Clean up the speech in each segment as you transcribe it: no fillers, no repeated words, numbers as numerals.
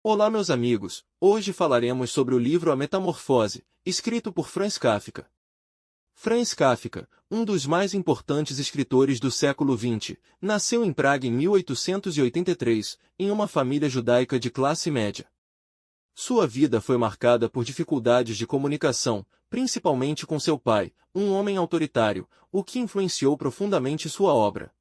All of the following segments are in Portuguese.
Olá, meus amigos. Hoje falaremos sobre o livro A Metamorfose, escrito por Franz Kafka. Franz Kafka, um dos mais importantes escritores do século XX, nasceu em Praga em 1883, em uma família judaica de classe média. Sua vida foi marcada por dificuldades de comunicação, principalmente com seu pai, um homem autoritário, o que influenciou profundamente sua obra.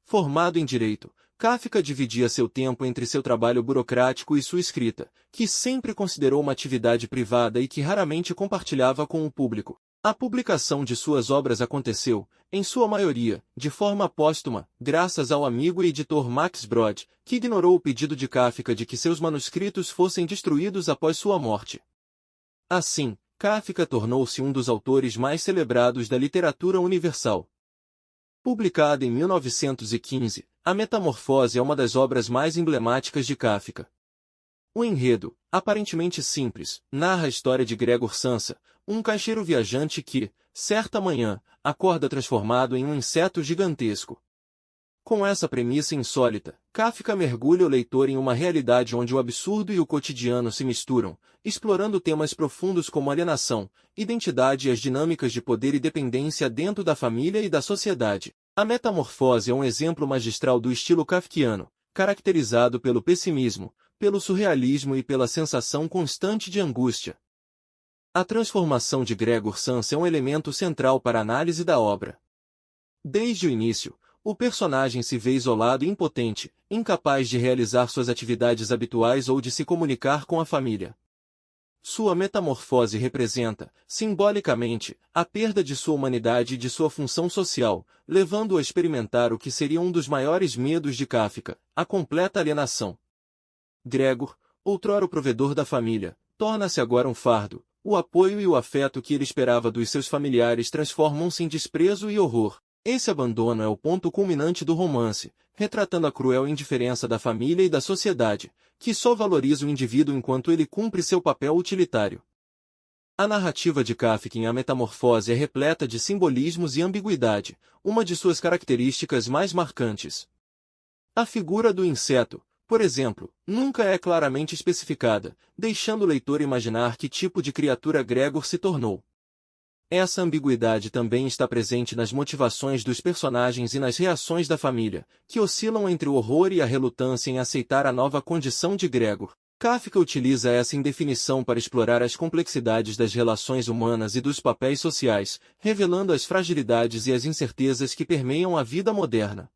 Formado em direito, Kafka dividia seu tempo entre seu trabalho burocrático e sua escrita, que sempre considerou uma atividade privada e que raramente compartilhava com o público. A publicação de suas obras aconteceu, em sua maioria, de forma póstuma, graças ao amigo e editor Max Brod, que ignorou o pedido de Kafka de que seus manuscritos fossem destruídos após sua morte. Assim, Kafka tornou-se um dos autores mais celebrados da literatura universal. Publicada em 1915, A Metamorfose é uma das obras mais emblemáticas de Kafka. O enredo, aparentemente simples, narra a história de Gregor Samsa, um caixeiro viajante que, certa manhã, acorda transformado em um inseto gigantesco. Com essa premissa insólita, Kafka mergulha o leitor em uma realidade onde o absurdo e o cotidiano se misturam, explorando temas profundos como alienação, identidade e as dinâmicas de poder e dependência dentro da família e da sociedade. A Metamorfose é um exemplo magistral do estilo kafkiano, caracterizado pelo pessimismo, pelo surrealismo e pela sensação constante de angústia. A transformação de Gregor Samsa é um elemento central para a análise da obra. Desde o início, o personagem se vê isolado e impotente, incapaz de realizar suas atividades habituais ou de se comunicar com a família. Sua metamorfose representa, simbolicamente, a perda de sua humanidade e de sua função social, levando-o a experimentar o que seria um dos maiores medos de Kafka, a completa alienação. Gregor, outrora o provedor da família, torna-se agora um fardo. O apoio e o afeto que ele esperava dos seus familiares transformam-se em desprezo e horror. Esse abandono é o ponto culminante do romance, retratando a cruel indiferença da família e da sociedade, que só valoriza o indivíduo enquanto ele cumpre seu papel utilitário. A narrativa de Kafka em A Metamorfose é repleta de simbolismos e ambiguidade, uma de suas características mais marcantes. A figura do inseto, por exemplo, nunca é claramente especificada, deixando o leitor imaginar que tipo de criatura Gregor se tornou. Essa ambiguidade também está presente nas motivações dos personagens e nas reações da família, que oscilam entre o horror e a relutância em aceitar a nova condição de Gregor. Kafka utiliza essa indefinição para explorar as complexidades das relações humanas e dos papéis sociais, revelando as fragilidades e as incertezas que permeiam a vida moderna.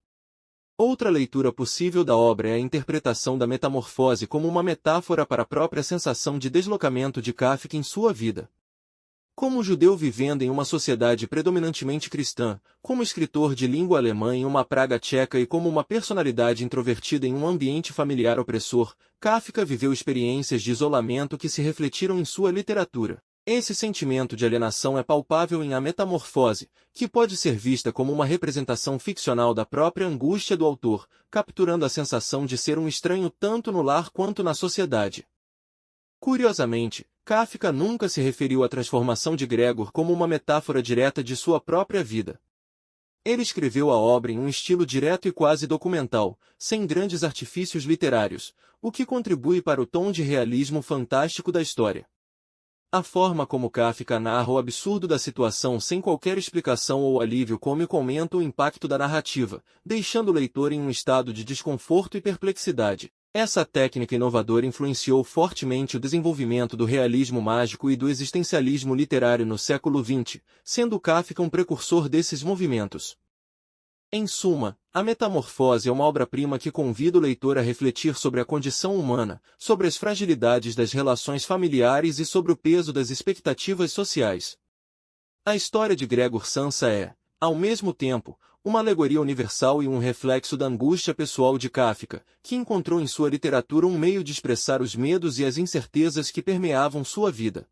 Outra leitura possível da obra é a interpretação da metamorfose como uma metáfora para a própria sensação de deslocamento de Kafka em sua vida. Como judeu vivendo em uma sociedade predominantemente cristã, como escritor de língua alemã em uma Praga tcheca e como uma personalidade introvertida em um ambiente familiar opressor, Kafka viveu experiências de isolamento que se refletiram em sua literatura. Esse sentimento de alienação é palpável em A Metamorfose, que pode ser vista como uma representação ficcional da própria angústia do autor, capturando a sensação de ser um estranho tanto no lar quanto na sociedade. Curiosamente, Kafka nunca se referiu à transformação de Gregor como uma metáfora direta de sua própria vida. Ele escreveu a obra em um estilo direto e quase documental, sem grandes artifícios literários, o que contribui para o tom de realismo fantástico da história. A forma como Kafka narra o absurdo da situação sem qualquer explicação ou alívio cômico aumenta o impacto da narrativa, deixando o leitor em um estado de desconforto e perplexidade. Essa técnica inovadora influenciou fortemente o desenvolvimento do realismo mágico e do existencialismo literário no século XX, sendo Kafka um precursor desses movimentos. Em suma, A Metamorfose é uma obra-prima que convida o leitor a refletir sobre a condição humana, sobre as fragilidades das relações familiares e sobre o peso das expectativas sociais. A história de Gregor Samsa é, ao mesmo tempo, uma alegoria universal e um reflexo da angústia pessoal de Kafka, que encontrou em sua literatura um meio de expressar os medos e as incertezas que permeavam sua vida.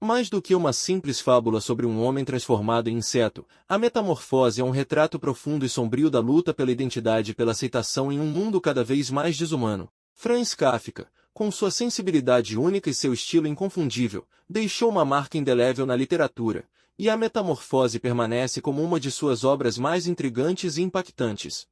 Mais do que uma simples fábula sobre um homem transformado em inseto, A Metamorfose é um retrato profundo e sombrio da luta pela identidade e pela aceitação em um mundo cada vez mais desumano. Franz Kafka, com sua sensibilidade única e seu estilo inconfundível, deixou uma marca indelével na literatura, e A Metamorfose permanece como uma de suas obras mais intrigantes e impactantes.